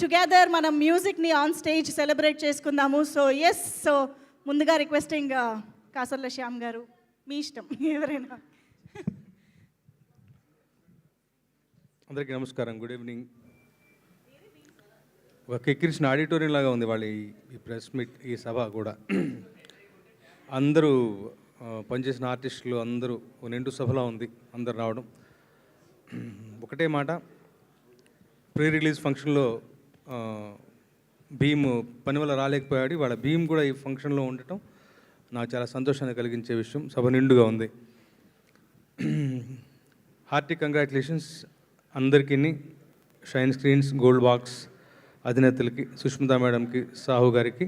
Together మనం మ్యూజిక్ని on stage celebrate చేసుకుందాము. So ముందుగా రిక్వెస్టింగ్ కాసర్ల శ్యామ్ గారు, మీ ఇష్టం ఎవరైనా. అందరికీ నమస్కారం, గుడ్ ఈవినింగ్. ఒక కిక్కిరిసిన ఆడిటోరియం లాగా ఉంది వాళ్ళ ఈ ప్రెస్ మీట్, ఈ సభ కూడా. అందరూ పనిచేసిన ఆర్టిస్టులు అందరూ నిండు సభలా ఉంది, అందరు రావడం. ఒకటే మాట, ప్రీ రిలీజ్ ఫంక్షన్లో భీమ్ పని వల్ల రాలేకపోయాడు. వాళ్ళ భీమ్ కూడా ఈ ఫంక్షన్లో ఉండటం నాకు చాలా సంతోషాన్ని కలిగించే విషయం. సభ నిండుగా ఉంది. హార్టీ కంగ్రాచులేషన్స్ అందరికీ, షైన్ స్క్రీన్స్, గోల్డ్ బాక్స్ అధినేతలకి, సుష్మితా మేడంకి, సాహు గారికి,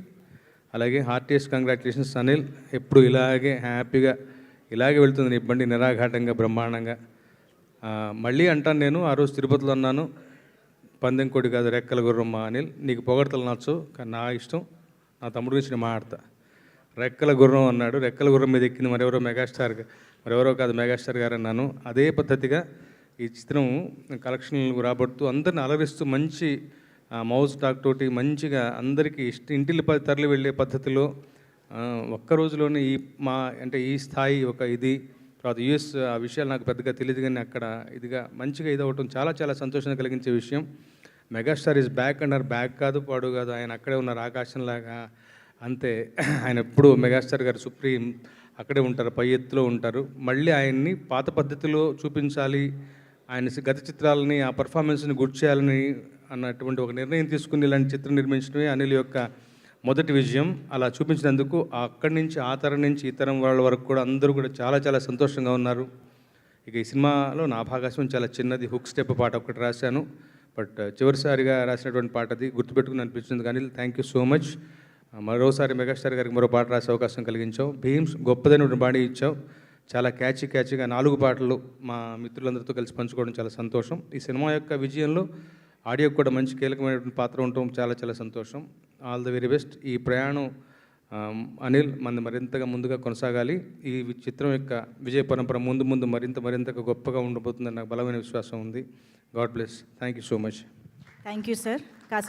అలాగే హార్టియస్ట్ కంగ్రాచులేషన్స్ అనిల్. ఎప్పుడు ఇలాగే హ్యాపీగా ఇలాగే వెళ్తుంది నీ బండి, నిరాఘాటంగా, బ్రహ్మాండంగా. మళ్ళీ అంటాను, నేను ఆ రోజు తిరుపతిలో అన్నాను, పందెం కోడి కాదు రెక్కల గుర్రం మా అనిల్. నీకు పొగడతలు నచ్చు, కానీ నా ఇష్టం, నా తమ్ముడు గురించి నేను మాట్లాడతా. రెక్కల గుర్రం అన్నాడు, రెక్కల గుర్రం మీద ఎక్కింది మరెవరో కాదు మెగాస్టార్ గారు అన్నాను. అదే పద్ధతిగా ఈ చిత్రం కలెక్షన్లు రాబడుతూ అందరిని అలరిస్తూ మంచి మౌజ్ టాక్ తోటి మంచిగా అందరికీ ఇంటిల్లి తరలి వెళ్ళే పద్ధతిలో ఒక్క రోజులోనే ఈ స్థాయి ఒక ఇది. తర్వాత యూఎస్ ఆ విషయాలు నాకు పెద్దగా తెలియదు, కానీ అక్కడ ఇదిగా మంచిగా ఇది అవ్వటం చాలా చాలా సంతోషాన్ని కలిగించే విషయం. మెగాస్టార్ ఈజ్ బ్యాక్ అన్నారు, బ్యాక్ కాదు పాడు కాదు, ఆయన అక్కడే ఉన్నారు ఆకాశంలాగా. అంతే, ఆయన ఎప్పుడు మెగాస్టార్ గారు సుప్రీం అక్కడే ఉంటారు, పై ఎత్తులో ఉంటారు. మళ్ళీ ఆయన్ని పాత పద్ధతిలో చూపించాలి, ఆయన గత చిత్రాలని ఆ పర్ఫార్మెన్స్ని గుర్తు చేయాలని అన్నటువంటి ఒక నిర్ణయం తీసుకుని ఇలాంటి చిత్రం నిర్మించడమే అనిల్ యొక్క మొదటి విజయం. అలా చూపించినందుకు అక్కడి నుంచి ఆ తరం నుంచి ఈ తరం వాళ్ళ వరకు కూడా అందరూ కూడా చాలా చాలా సంతోషంగా ఉన్నారు. ఇక ఈ సినిమాలో నా భాగస్వామ్యం చాలా చిన్నది, హుక్ స్టెప్ పాట ఒకటి రాశాను, బట్ చివరిసారిగా రాసినటువంటి పాట అది, గుర్తుపెట్టుకుని అనిపించింది. కానీ థ్యాంక్ యూ సో మచ్. మరోసారి మెగాస్టార్ గారికి మరో పాట రాసే అవకాశం కలిగించావు. భీమ్స్ గొప్పదైన బాడీ ఇచ్చావు. చాలా క్యాచీగా 4 పాటలు మా మిత్రులందరితో కలిసి పంచుకోవడం చాలా సంతోషం. ఈ సినిమా యొక్క విజయంలో ఆడియోకి కూడా మంచి కీలకమైనటువంటి పాత్ర ఉండటం చాలా చాలా సంతోషం. All the very best. ఈ ప్రయాణం అనిల్ మరింతగా ముందుగా కొనసాగాలి. ఈ చిత్రం యొక్క విజయ పరంపర ముందు మరింతగా గొప్పగా ఉండబోతుందని నాకు బలమైన విశ్వాసం ఉంది. God bless. Thank you so much. Thank you sir.